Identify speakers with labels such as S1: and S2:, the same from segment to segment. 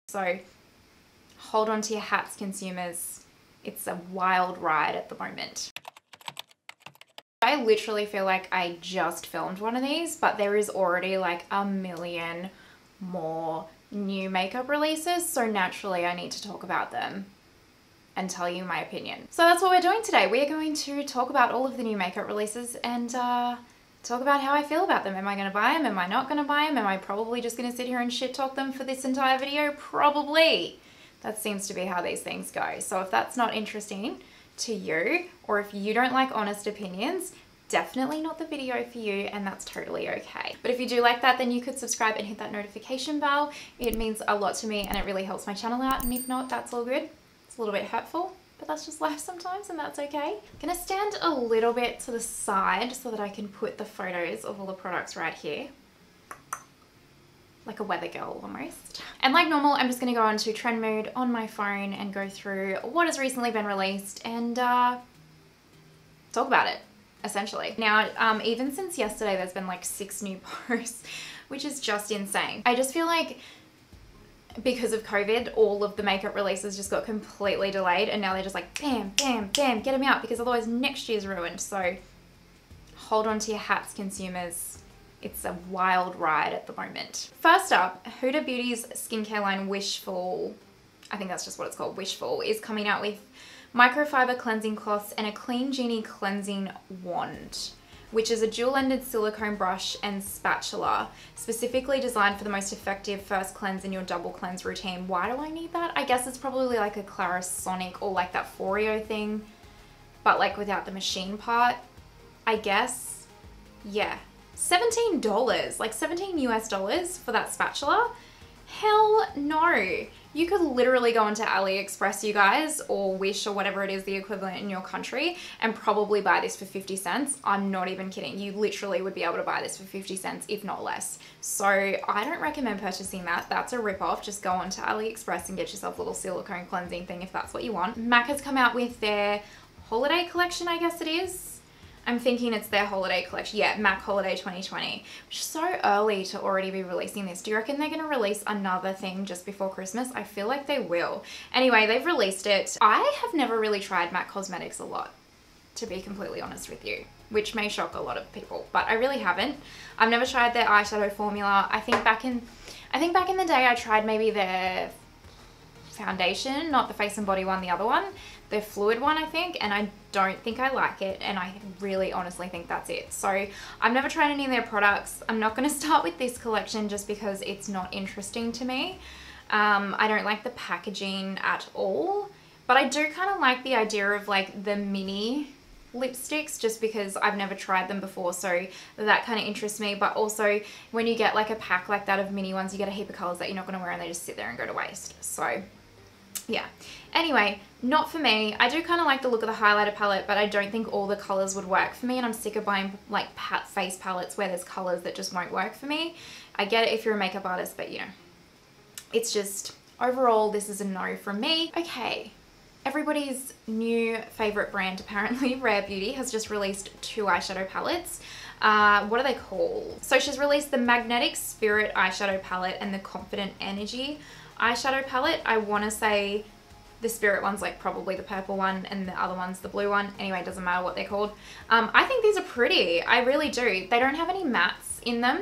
S1: So hold on to your hats, consumers. It's a wild ride at the moment. I literally feel like I just filmed one of these, but there is already like a million more new makeup releases. So naturally I need to talk about them and tell you my opinion. So that's what we're doing today. We are going to talk about all of the new makeup releases and talk about how I feel about them. Am I going to buy them? Am I not going to buy them? Am I probably just going to sit here and shit talk them for this entire video? Probably. That seems to be how these things go. So if that's not interesting to you, or if you don't like honest opinions, definitely not the video for you, and that's totally okay. But if you do like that, then you could subscribe and hit that notification bell. It means a lot to me and it really helps my channel out. And if not, that's all good. It's a little bit hurtful, but that's just life sometimes, and that's okay. I'm gonna stand a little bit to the side so that I can put the photos of all the products right here. Like a weather girl almost. And like normal, I'm just gonna go into trend mode on my phone and go through what has recently been released and talk about it, essentially. Now, even since yesterday, there's been like 6 new posts, which is just insane. I just feel like because of COVID, all of the makeup releases just got completely delayed, and now they're just like, bam, bam, bam, get them out, because otherwise next year's ruined. So hold on to your hats, consumers. It's a wild ride at the moment. First up, Huda Beauty's skincare line Wishful, I think that's just what it's called, Wishful, is coming out with microfiber cleansing cloths and a Clean Genie cleansing wand, which is a dual-ended silicone brush and spatula, specifically designed for the most effective first cleanse in your double cleanse routine. Why do I need that? I guess it's probably like a Clarisonic or like that Foreo thing, but like without the machine part, I guess. Yeah. $17, like 17 US dollars for that spatula? Hell no. You could literally go onto AliExpress, you guys, or Wish or whatever it is, the equivalent in your country, and probably buy this for 50 cents. I'm not even kidding. You literally would be able to buy this for 50 cents, if not less. So I don't recommend purchasing that. That's a ripoff. Just go onto AliExpress and get yourself a little silicone cleansing thing if that's what you want. MAC has come out with their holiday collection, I guess it is. I'm thinking it's their holiday collection. Yeah, MAC Holiday 2020. Which is so early to already be releasing this. Do you reckon they're going to release another thing just before Christmas? I feel like they will. Anyway, they've released it. I have never really tried MAC Cosmetics a lot, to be completely honest with you, which may shock a lot of people, but I really haven't. I've never tried their eyeshadow formula. I think back in the day I tried maybe their foundation, not the face and body one, the other one, the fluid one, I think, and I don't think I like it, and I really honestly think that's it. So I've never tried any of their products. I'm not going to start with this collection just because it's not interesting to me. I don't like the packaging at all, but I do kind of like the idea of like the mini lipsticks just because I've never tried them before, so that kind of interests me. But also when you get like a pack like that of mini ones, you get a heap of colors that you're not going to wear and they just sit there and go to waste. So yeah. Anyway, not for me. I do kind of like the look of the highlighter palette, but I don't think all the colors would work for me, and I'm sick of buying like face palettes where there's colors that just won't work for me. I get it if you're a makeup artist, but you know, it's just overall this is a no from me. Okay. Everybody's new favorite brand, apparently, Rare Beauty, has just released 2 eyeshadow palettes. What are they called? So she's released the Magnetic Spirit eyeshadow palette and the Confident Energy eyeshadow palette. I want to say the Spirit one's like probably the purple one and the other one's the blue one. Anyway, it doesn't matter what they're called. I think these are pretty. I really do. They don't have any mattes in them,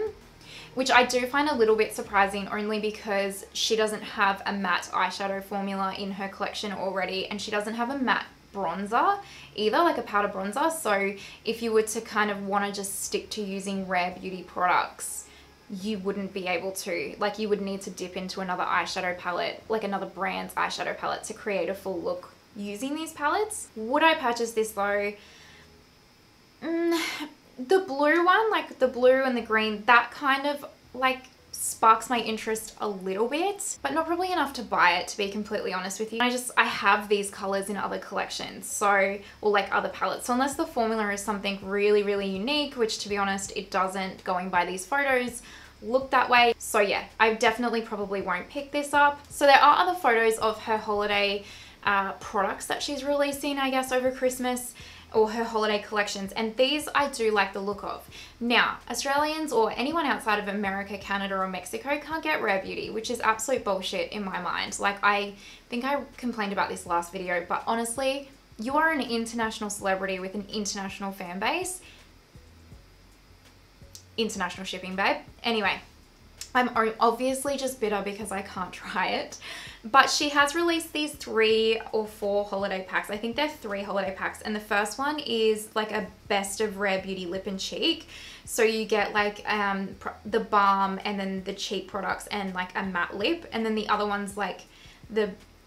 S1: which I do find a little bit surprising, only because she doesn't have a matte eyeshadow formula in her collection already, and she doesn't have a matte bronzer either, like a powder bronzer. So if you were to kind of want to just stick to using Rare Beauty products, you wouldn't be able to. Like, you would need to dip into another eyeshadow palette, like another brand's eyeshadow palette, to create a full look using these palettes. Would I purchase this though? The blue one, like the blue and the green, that kind of like sparks my interest a little bit, but not probably enough to buy it, to be completely honest with you. I have these colors in other collections, so, or like other palettes. So unless the formula is something really, really unique, which to be honest, it doesn't, going by these photos, look that way. So yeah, I definitely probably won't pick this up. So there are other photos of her holiday products that she's releasing, I guess, over Christmas. or her holiday collections, and these I do like the look of. Now, Australians or anyone outside of America, Canada or Mexico can't get Rare Beauty, which is absolute bullshit in my mind. Like, I think I complained about this last video, but honestly, you are an international celebrity with an international fan base. International shipping, babe. Anyway, I'm obviously just bitter because I can't try it, but she has released these 3 or 4 holiday packs. I think they're 3 holiday packs, and the first one is like a best of Rare Beauty lip and cheek. So you get like the balm and then the cheek products and like a matte lip, and then the other one's like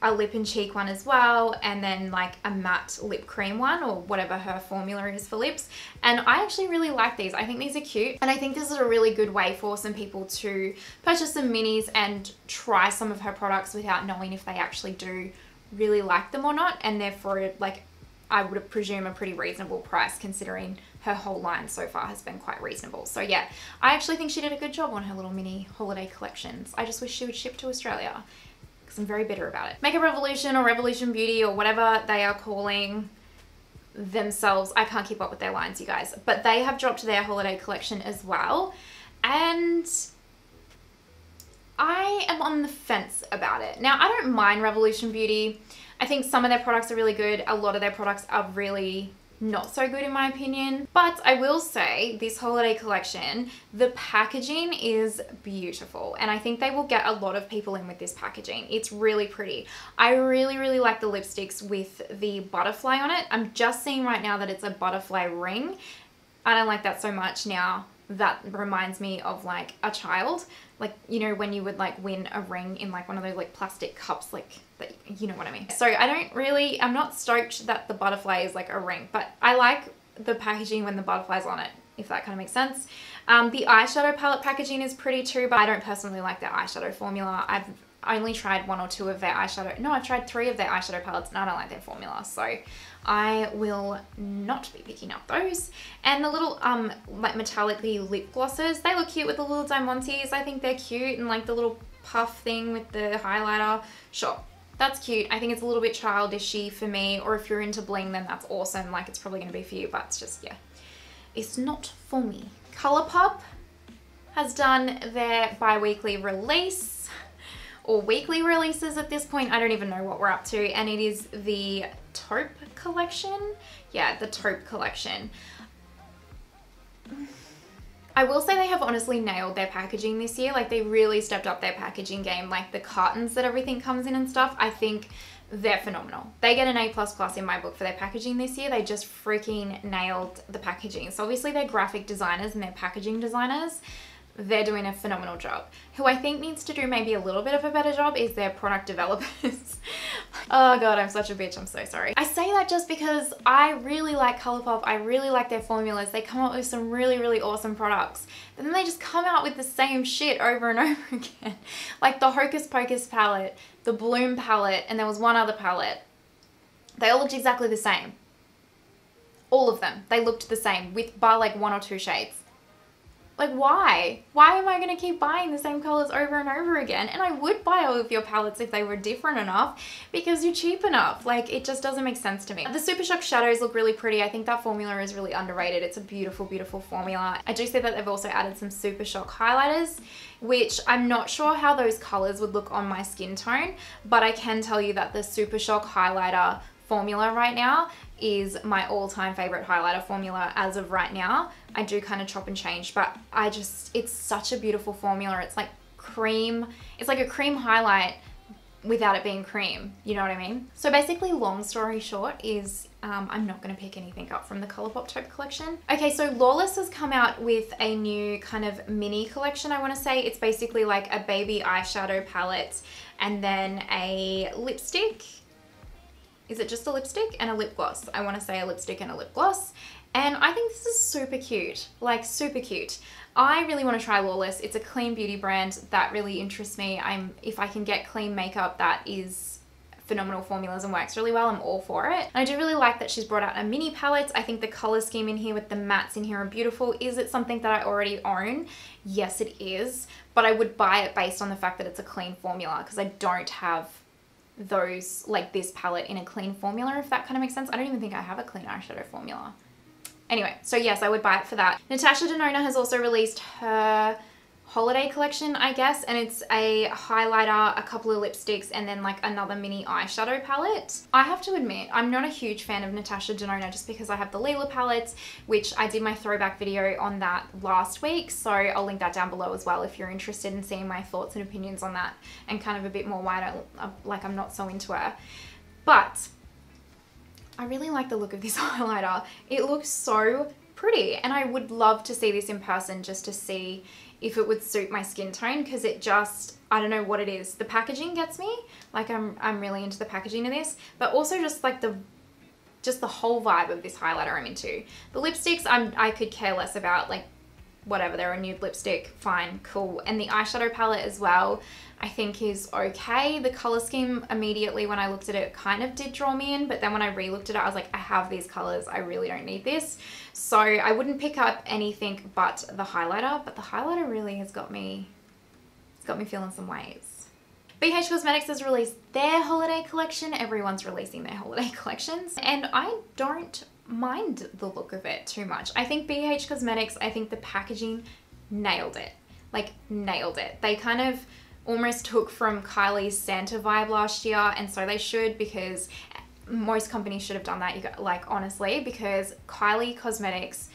S1: a lip and cheek one as well, and then like a matte lip cream one, or whatever her formula is for lips. And I actually really like these. I think these are cute, and I think this is a really good way for some people to purchase some minis and try some of her products without knowing if they actually do really like them or not, and therefore, like, I would presume a pretty reasonable price considering her whole line so far has been quite reasonable. So yeah, I actually think she did a good job on her little mini holiday collections. I just wish she would ship to Australia, because I'm very bitter about it. Makeup Revolution or Revolution Beauty or whatever they are calling themselves, I can't keep up with their lines, you guys, but they have dropped their holiday collection as well, and I am on the fence about it. Now, I don't mind Revolution Beauty. I think some of their products are really good. A lot of their products are really not so good in my opinion, but I will say this holiday collection, the packaging is beautiful, and I think they will get a lot of people in with this packaging. It's really pretty. I really like the lipsticks with the butterfly on it. I'm just seeing right now that it's a butterfly ring. I don't like that so much now. That reminds me of like a child, like, you know, when you would like win a ring in like one of those like plastic cups, like that, you know what I mean. So I'm not stoked that the butterfly is like a ring, but I like the packaging when the butterfly's on it, if that kind of makes sense. The eyeshadow palette packaging is pretty too, but I don't personally like their eyeshadow formula. I've only tried 1 or 2 of their eyeshadow. No, I've tried 3 of their eyeshadow palettes and I don't like their formula. So I will not be picking up those. And the little like metallically lip glosses, they look cute with the little diamantes. I think they're cute, and like the little puff thing with the highlighter. Sure, that's cute. I think it's a little bit childishy for me, or if you're into bling, then that's awesome. Like, it's probably going to be for you, but it's just, yeah, it's not for me. ColourPop has done their bi-weekly release, or weekly releases at this point. I don't even know what we're up to, and it is the Taupe Collection. Yeah, the Taupe Collection. I will say they have honestly nailed their packaging this year. Like, they really stepped up their packaging game. Like, the cartons that everything comes in and stuff, I think they're phenomenal. They get an A++ in my book for their packaging this year. They just freaking nailed the packaging. So obviously they're graphic designers and they're packaging designers. They're doing a phenomenal job. Who I think needs to do maybe a little bit of a better job is their product developers. Oh god, I'm such a bitch, I'm so sorry. I say that just because I really like ColourPop, I really like their formulas. They come up with some really awesome products, but then they just come out with the same shit over and over again. Like the Hocus Pocus palette, the Bloom palette, and there was one other palette. They all looked exactly the same. All of them. They looked the same, with bar like 1 or 2 shades. Like, why? Why am I going to keep buying the same colors over and over again? And I would buy all of your palettes if they were different enough, because you're cheap enough. Like, it just doesn't make sense to me. The Super Shock shadows look really pretty. I think that formula is really underrated. It's a beautiful formula. I do see that they've also added some Super Shock highlighters, which I'm not sure how those colors would look on my skin tone, but I can tell you that the Super Shock highlighter formula right now is my all-time favorite highlighter formula as of right now. I do kind of chop and change, but it's such a beautiful formula. It's like cream. It's like a cream highlight without it being cream. You know what I mean? So basically, long story short is I'm not going to pick anything up from the ColourPop Taupe collection. Okay, so Lawless has come out with a new kind of mini collection, I want to say. It's basically like a baby eyeshadow palette and then a lipstick. Is it just a lipstick and a lip gloss? I want to say a lipstick and a lip gloss. And I think this is super cute, like super cute. I really want to try Lawless. It's a clean beauty brand that really interests me. If I can get clean makeup that is phenomenal formulas and works really well, I'm all for it. And I do really like that she's brought out a mini palette. I think the color scheme in here with the mattes in here are beautiful. Is it something that I already own? Yes, it is. But I would buy it based on the fact that it's a clean formula, because I don't have those, like this palette in a clean formula, if that kind of makes sense. I don't even think I have a clean eyeshadow formula. Anyway, so yes, I would buy it for that. Natasha Denona has also released her holiday collection, I guess, and it's a highlighter, a couple of lipsticks, and then like another mini eyeshadow palette. I have to admit, I'm not a huge fan of Natasha Denona just because I have the Lila palettes, which I did my throwback video on that last week, so I'll link that down below as well if you're interested in seeing my thoughts and opinions on that, and kind of a bit more why I'm not so into her. But I really like the look of this highlighter. It looks so pretty, and I would love to see this in person just to see if it would suit my skin tone, because it just, I don't know what it is. The packaging gets me. Like I'm really into the packaging of this, but also just like the whole vibe of this highlighter I'm into. The lipsticks I could care less about, like whatever, they're a nude lipstick, fine, cool. And the eyeshadow palette as well, I think is okay. The color scheme immediately when I looked at it kind of did draw me in, but then when I re-looked at it, I was like, I have these colors, I really don't need this. So I wouldn't pick up anything but the highlighter, but the highlighter really has got me, it's got me feeling some ways. BH Cosmetics has released their holiday collection. Everyone's releasing their holiday collections, and I don't mind the look of it too much. I think BH Cosmetics, I think the packaging nailed it. Like nailed it. They kind of almost took from Kylie's Santa vibe last year, and so they should, because most companies should have done that, like honestly, because Kylie Cosmetics,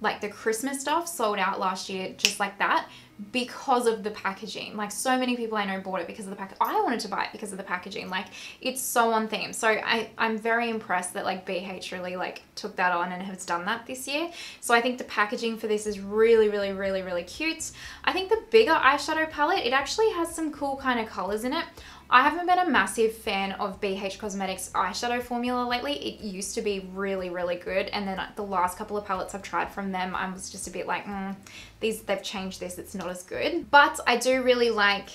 S1: like the Christmas stuff sold out last year just like that because of the packaging. Like so many people I know bought it because of the pack. I wanted to buy it because of the packaging. Like it's so on theme. So I'm very impressed that like BH really like took that on and has done that this year. So I think the packaging for this is really, really, really, really cute. I think the bigger eyeshadow palette, it actually has some cool kind of colors in it. I haven't been a massive fan of BH Cosmetics eyeshadow formula lately. It used to be really, really good, and then the last couple of palettes I've tried from them, I was just a bit like, they've changed this, it's not as good. But I do really like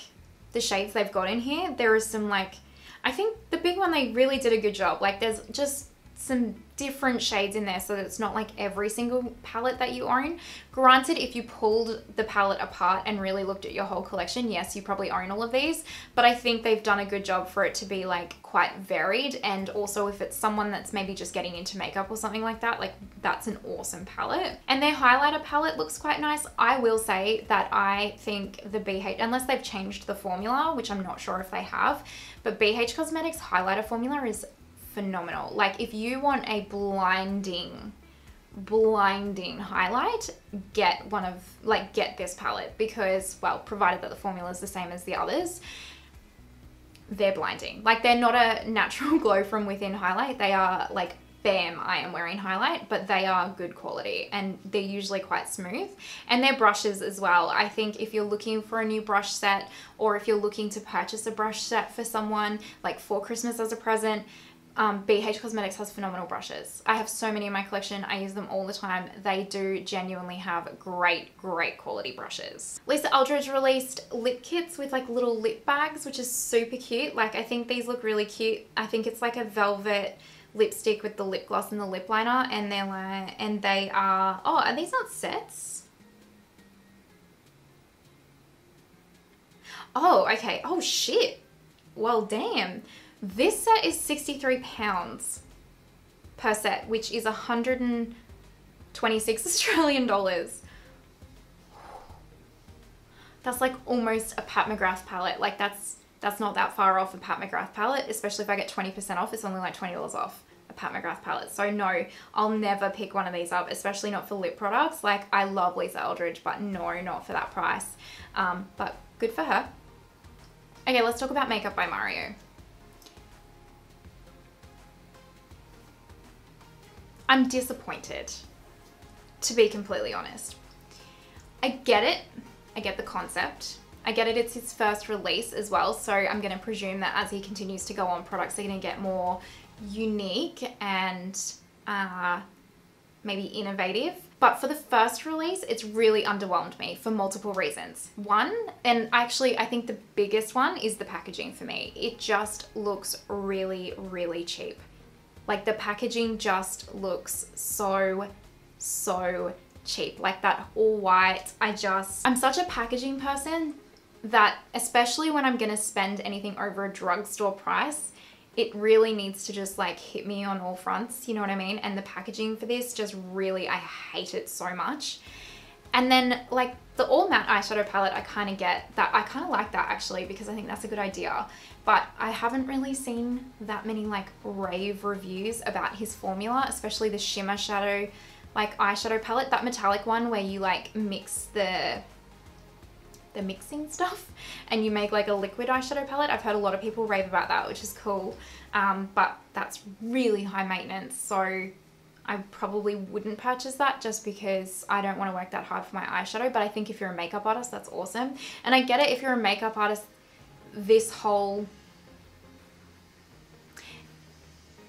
S1: the shades they've got in here. There is some like, I think the big one, they really did a good job. Like there's just some different shades in there, so that it's not like every single palette that you own. Granted, if you pulled the palette apart and really looked at your whole collection, yes, you probably own all of these, but I think they've done a good job for it to be like quite varied. And also if it's someone that's maybe just getting into makeup or something like that, like that's an awesome palette. And their highlighter palette looks quite nice. I will say that I think the BH, unless they've changed the formula, which I'm not sure if they have, but BH Cosmetics highlighter formula is phenomenal. Like if you want a blinding highlight, get this palette, because, well, provided that the formula is the same as the others, they're blinding. Like they're not a natural glow from within highlight. They are like, bam, I am wearing highlight, but they are good quality and they're usually quite smooth. And their brushes as well. I think if you're looking for a new brush set, or if you're looking to purchase a brush set for someone like for Christmas as a present, BH Cosmetics has phenomenal brushes. I have so many in my collection. I use them all the time. They do genuinely have great quality brushes. Lisa Eldridge released lip kits with like little lip bags, which is super cute. Like I think these look really cute. I think it's like a velvet lipstick with the lip gloss and the lip liner, and they're like, and they are, oh, are these not sets? Oh, okay. Oh shit. Well, damn. This set is £63 per set, which is 126 Australian dollars. That's like almost a Pat McGrath palette. Like that's not that far off a Pat McGrath palette, especially if I get 20% off. It's only like $20 off a Pat McGrath palette. So no, I'll never pick one of these up, especially not for lip products. Like I love Lisa Eldridge, but no, not for that price. But good for her. Okay, let's talk about Makeup by Mario. I'm disappointed, to be completely honest. I get it. I get the concept. I get it, it's his first release as well, so I'm going to presume that as he continues to go on, products are going to get more unique and maybe innovative. But for the first release, it's really underwhelmed me for multiple reasons. One, and actually I think the biggest one, is the packaging for me. It just looks really, really cheap. Like the packaging just looks so cheap. Like that all white. I'm such a packaging person that especially when I'm gonna spend anything over a drugstore price, it really needs to just like hit me on all fronts, you know what I mean? And the packaging for this just really, I hate it so much. And then like the all matte eyeshadow palette, I kind of get that. I kind of like that actually, because I think that's a good idea. But I haven't really seen that many like rave reviews about his formula, especially the shimmer shadow like eyeshadow palette, that metallic one where you like mix the mixing stuff and you make like a liquid eyeshadow palette. I've heard a lot of people rave about that, which is cool. But that's really high maintenance. So I probably wouldn't purchase that just because I don't want to work that hard for my eyeshadow. But I think if you're a makeup artist, that's awesome. And I get it, if you're a makeup artist, this whole...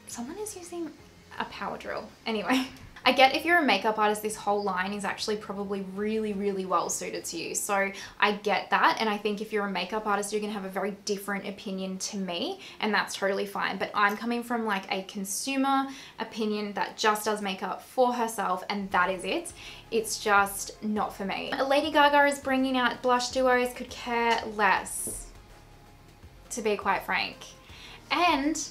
S1: Someone is using a power drill. Anyway, I get if you're a makeup artist, this whole line is actually probably really, really well suited to you. So I get that. And I think if you're a makeup artist, you're gonna have a very different opinion to me, and that's totally fine. But I'm coming from like a consumer opinion that just does makeup for herself, and that is it. It's just not for me. Lady Gaga is bringing out blush duos, could care less, to be quite frank. And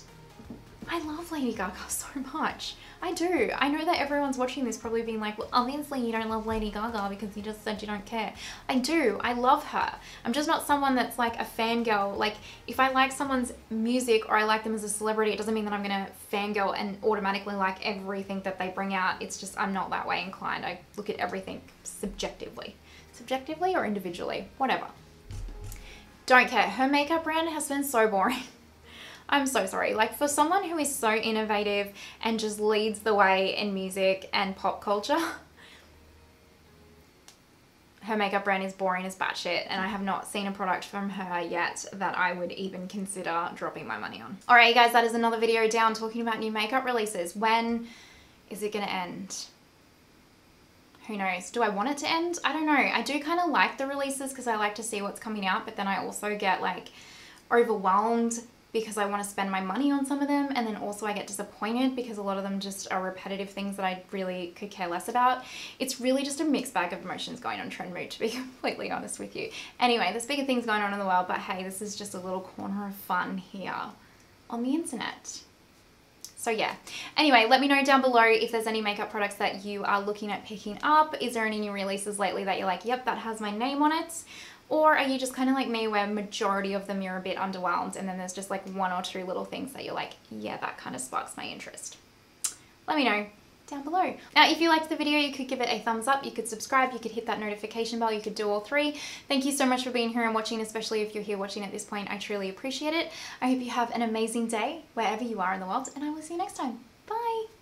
S1: I love Lady Gaga so much. I do. I know that everyone's watching this probably being like, well, obviously you don't love Lady Gaga because you just said you don't care. I do. I love her. I'm just not someone that's like a fangirl. Like if I like someone's music or I like them as a celebrity, it doesn't mean that I'm going to fangirl and automatically like everything that they bring out. It's just, I'm not that way inclined. I look at everything subjectively. Subjectively or individually, whatever. Don't care. Her makeup brand has been so boring. I'm so sorry. Like for someone who is so innovative and just leads the way in music and pop culture, her makeup brand is boring as batshit, and I have not seen a product from her yet that I would even consider dropping my money on. All right, guys, that is another video down talking about new makeup releases. When is it gonna end? Who knows? Do I want it to end? I don't know. I do kind of like the releases because I like to see what's coming out, but then I also get like overwhelmed because I want to spend my money on some of them, and then also I get disappointed because a lot of them just are repetitive things that I really could care less about. It's really just a mixed bag of emotions going on Trend Mood, to be completely honest with you. Anyway, there's bigger things going on in the world, but hey, this is just a little corner of fun here on the internet. So yeah, anyway, let me know down below if there's any makeup products that you are looking at picking up. Is there any new releases lately that you're like, yep, that has my name on it? Or are you just kind of like me where majority of them you're a bit underwhelmed, and then there's just like one or two little things that you're like, yeah, that kind of sparks my interest? Let me know down below. Now, if you liked the video, you could give it a thumbs up, you could subscribe, you could hit that notification bell, you could do all three. Thank you so much for being here and watching, especially if you're here watching at this point. I truly appreciate it. I hope you have an amazing day wherever you are in the world, and I will see you next time. Bye.